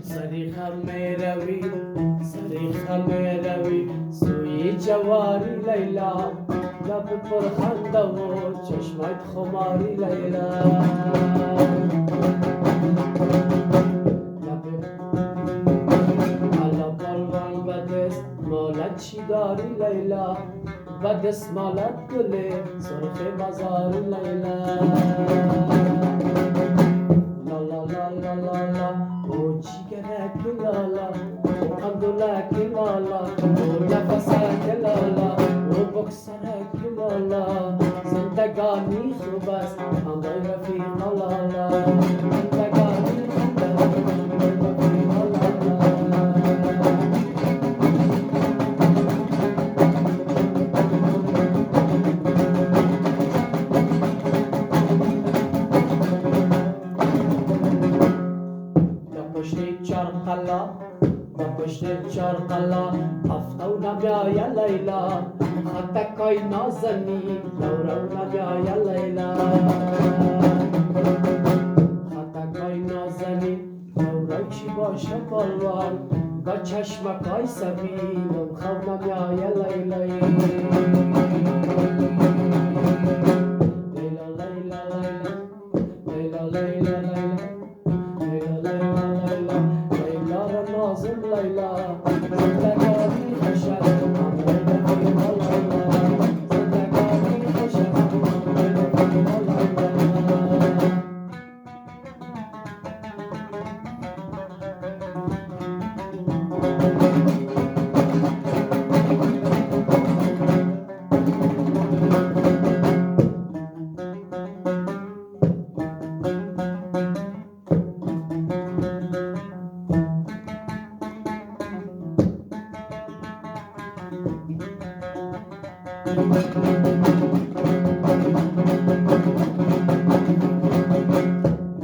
صریخم میروی صریخم میروی سوی جواری لیلا لب پرخنده و چشمت خماری لیلا حالا پالوان به دست مالت چی داری لیلا به دست مالت گله سرخ بازاری لیلا لا لا لا لا لا لا او جیگرک لالا او اندولک لالا او نفسک لالا او بکسرک لالا زندگانی خوب است همراه رفیق لالا زندگانی خوب است همراه رفیق لالا پشت چرقلا با پشت چرقلا هفتو نبیای لیلا خطکای نازنی لورو نبیای لیلا خطکای نازنی لورو چی باشه پالوان با چشمکای سبیل خو نبیای لیلا لیلا لیلا لیلا لیلا نازم لیلا زندگانی خوشت همراه رفیق لیلا زندگانی خوشت همراه رفیق لیلا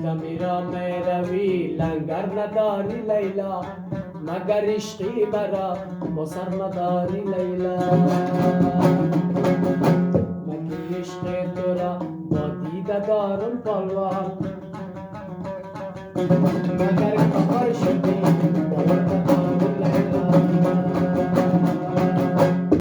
دمیرا میروی لنگر نداری لیلا مگر عشقی برا مسر نداری لیلا مگر عشق تو را با دیده دارم پالوان مگر کفر شدی باید نداری لیلا